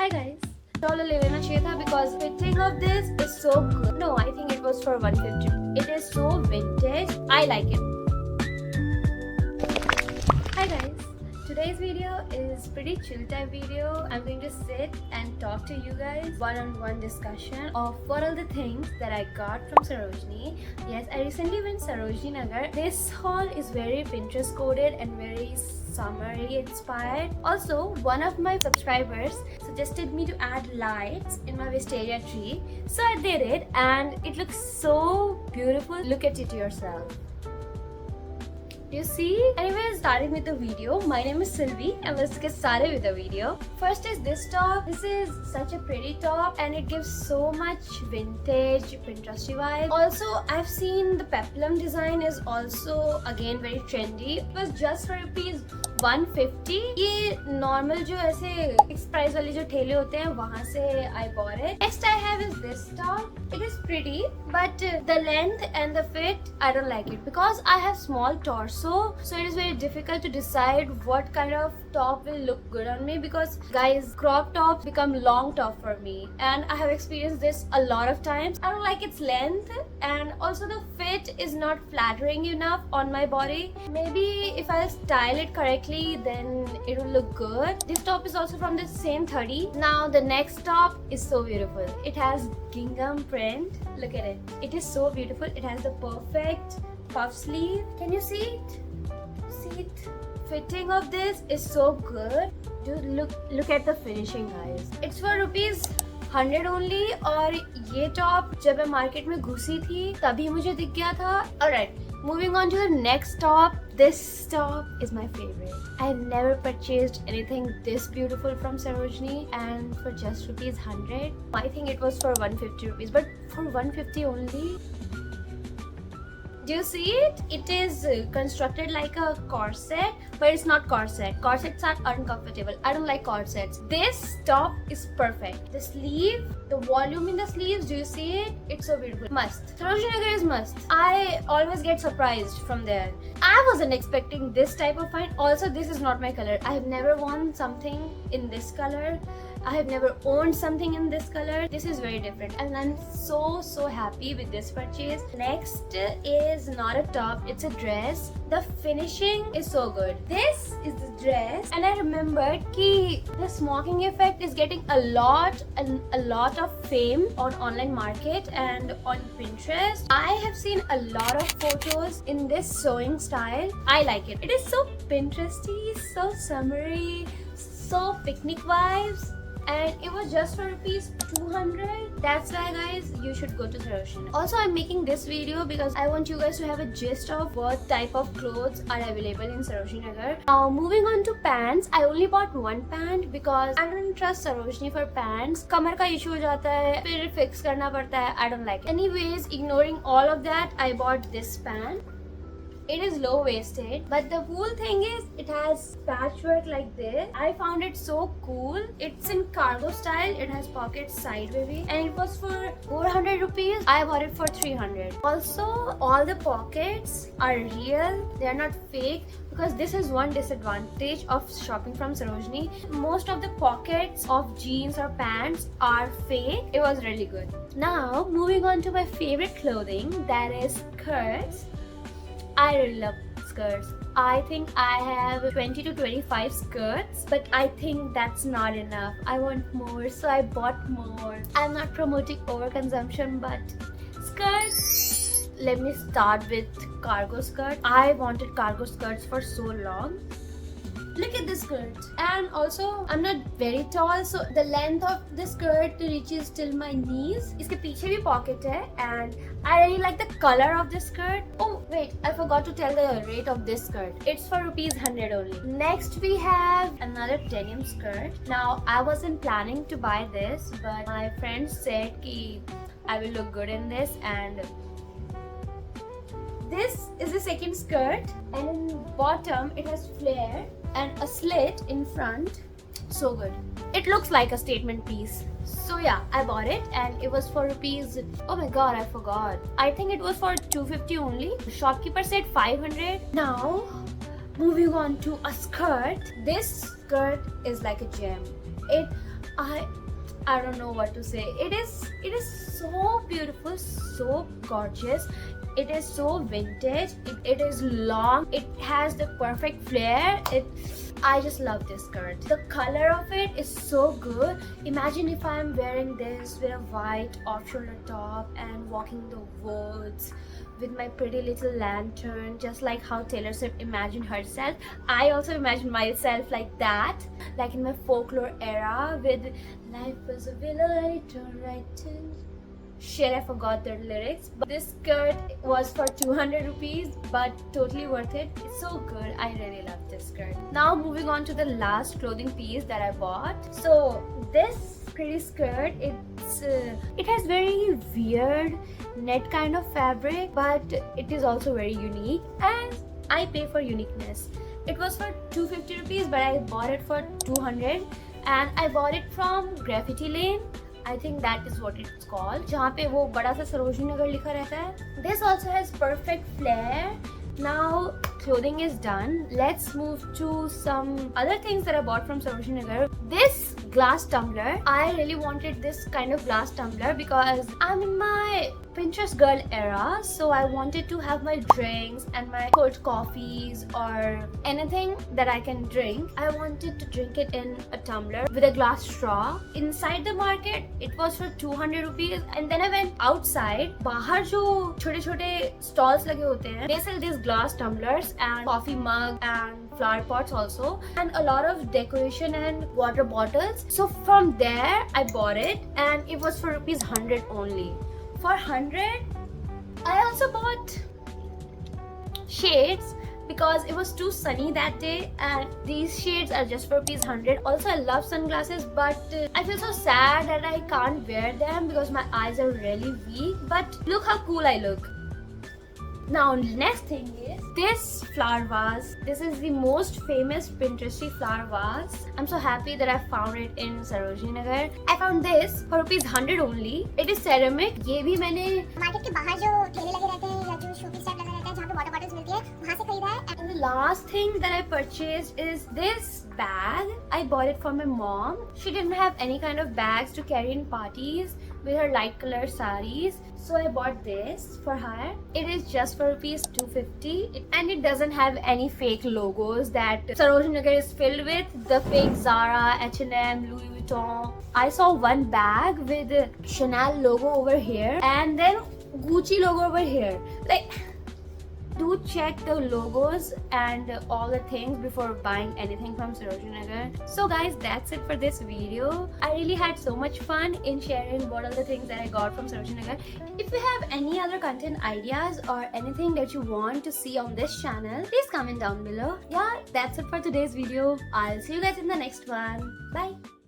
Hi guys. $1 लेना चाहिए था because fitting of this is so good. No, I think it was for 150. It is so vintage. I like it. Hi guys. Today's video is pretty chill type video. I'm going to sit and talk to you guys one-on-one discussion of what are the things that I got from Sarojini. Yes, I recently went Sarojini Nagar. This haul is very Pinterest coded and very summery inspired. Also, one of my subscribers suggested me to add lights in my wisteria tree. So I did it and it looks so beautiful. Look at it yourself. You see? Anyways, starting with the video. My name is Sylvie and let's get started with the video. First is this top. This is such a pretty top and it gives so much vintage Pinteresty vibe. Also, I've seen the peplum design is also again very trendy. It was just for rupees 150. ये normal जो ऐसे fixed price वाले जो ठेले होते हैं वहाँ से I bought it. Next I have is this top. It is pretty but the length and the fit I don't like it because I have small torso, so it is very difficult to decide what kind of top will look good on me because guys, crop tops become long top for me and I have experienced this a lot of times. I don't like its length and also the fit is not flattering enough on my body. Maybe if I style it correctly then it will look good. This top is also from the same 30. Now the next top is so beautiful. It has gingham print. Look at it. It is so beautiful. It has the perfect puff sleeve. Can you see it? See it? Fitting of this is so good. Dude, look at the finishing guys. It's for rupees 100 only और ये top जब मैं market में घुसी थी तभी मुझे दिख गया था. Alright, moving on to the next top. This top is my favorite. I never purchased anything this beautiful from Sarojini and for just rupees 100. I think it was for 150 rupees, but for 150 only. Do you see it? It is constructed like a corset, but it's not corset. Corsets are uncomfortable. I don't like corsets. This top is perfect. The sleeve, the volume in the sleeves, do you see it? It's so beautiful. Must. Sarojini Nagar is must. I always get surprised from there. I wasn't expecting this type of find. Also, this is not my color. I have never worn something in this color. I have never owned something in this color. This is very different and I'm so happy with this purchase. Next is not a top, it's a dress. The finishing is so good. This is the dress and I remembered that the smoking effect is getting a lot of fame on online market and on Pinterest. I have seen a lot of photos in this sewing style. I like it. It is so Pinteresty, so summery, so picnic vibes. And it was just for rupees 200. That's why guys, you should go to Sarojini. Also, I'm making this video because I want you guys to have a gist of what type of clothes are available in Sarojini Nagar. Now moving on to pants, I only bought one pant because I don't trust Sarojini for pants. कमर का issue हो जाता है, फिर fix करना पड़ता है. I don't like it. Anyways, ignoring all of that, I bought this pant. It is low-waisted, but the cool thing is it has patchwork like this. I found it so cool. It's in cargo style. It has pockets side wavy and it was for 400 rupees. I bought it for 300. Also, all the pockets are real. They are not fake because this is one disadvantage of shopping from Sarojini. Most of the pockets of jeans or pants are fake. It was really good. Now, moving on to my favorite clothing, that is skirts. I really love skirts. I think I have 20 to 25 skirts, but I think that's not enough. I want more, so I bought more. I'm not promoting overconsumption, but skirts. Let me start with cargo skirt. I wanted cargo skirts for so long. Look at this skirt. And also, I'm not very tall, so the length of the skirt reaches till my knees. इसके पीछे भी pocket है and I really like the color of this skirt. Oh wait, I forgot to tell the rate of this skirt. It's for rupees 100 only. Next we have another denim skirt. Now I wasn't planning to buy this, but my friend said कि I will look good in this and this is the second skirt and in bottom it has flare and a slit in front. So good. It looks like a statement piece. So yeah, I bought it and it was for rupees, oh my god, I forgot. I think it was for 250 only. The shopkeeper said 500. Now, moving on to a skirt. This skirt is like a gem. I don't know what to say. It is so beautiful, so gorgeous. It is so vintage. It is long. It has the perfect flare. I just love this skirt. The color of it is so good. Imagine if I'm wearing this with a white off-shoulder top and walking the woods with my pretty little lantern, just like how Taylor Swift imagined herself. I also imagine myself like that, like in my folklore era with life was a willow and it turned right to shit, I forgot the lyrics. But this skirt was for 200 rupees, but totally worth it. It's so good. I really love this skirt. Now moving on to the last clothing piece that I bought. So this pretty skirt, it has very weird net kind of fabric, but it is also very unique, and I pay for uniqueness. It was for 250 rupees, but I bought it for 200, and I bought it from Graffiti Lane. I think that is what it's called, जहाँ पे वो बड़ा सा सरोजनी नगर लिखा रहता है. This also has perfect flare. Now clothing is done. Let's move to some other things that I bought from Sarojini Nagar. This glass tumbler, I really wanted this kind of glass tumbler because I'm in my Pinterest girl era, so I wanted to have my drinks and my cold coffees or anything that I can drink. I wanted to drink it in a tumbler with a glass straw. Inside the market, it was for 200 rupees, and then I went outside. बाहर जो छोटे-छोटे stalls लगे होते हैं, they sell these glass tumblers and coffee mug and flower pots also, and a lot of decoration and water bottles. So from there, I bought it, and it was for rupees 100 only. For 100, I also bought shades because it was too sunny that day, and these shades are just for rupees 100. Also, I love sunglasses, but I feel so sad that I can't wear them because my eyes are really weak. But look how cool I look. Now, next thing is this flower vase. This is the most famous Pinteresty flower vase. I'm so happy that I found it in Sarojini Nagar. I found this for rupees 100 only. It is ceramic. ये भी मैंने market के बाहर जो ठेले लगे रहते हैं या जो शोपीस टाइप लगा रहता है जहाँ पे वाटर बॉटल्स मिलती है वहाँ से खरीदा है. And the last thing that I purchased is this bag. I bought it for my mom. She didn't have any kind of bags to carry in parties with her light color saris, so I bought this for her. It is just for rupees 250, and it doesn't have any fake logos that Sarojini Nagar is filled with. The fake Zara, H&M, Louis Vuitton. I saw one bag with Chanel logo over here and then Gucci logo over here. Like, do check the logos and all the things before buying anything from Sarojini Nagar. So guys, that's it for this video. I really had so much fun in sharing what are the things that I got from Sarojini Nagar. If you have any other content ideas or anything that you want to see on this channel, please comment down below. Yeah, that's it for today's video. I'll see you guys in the next one. Bye.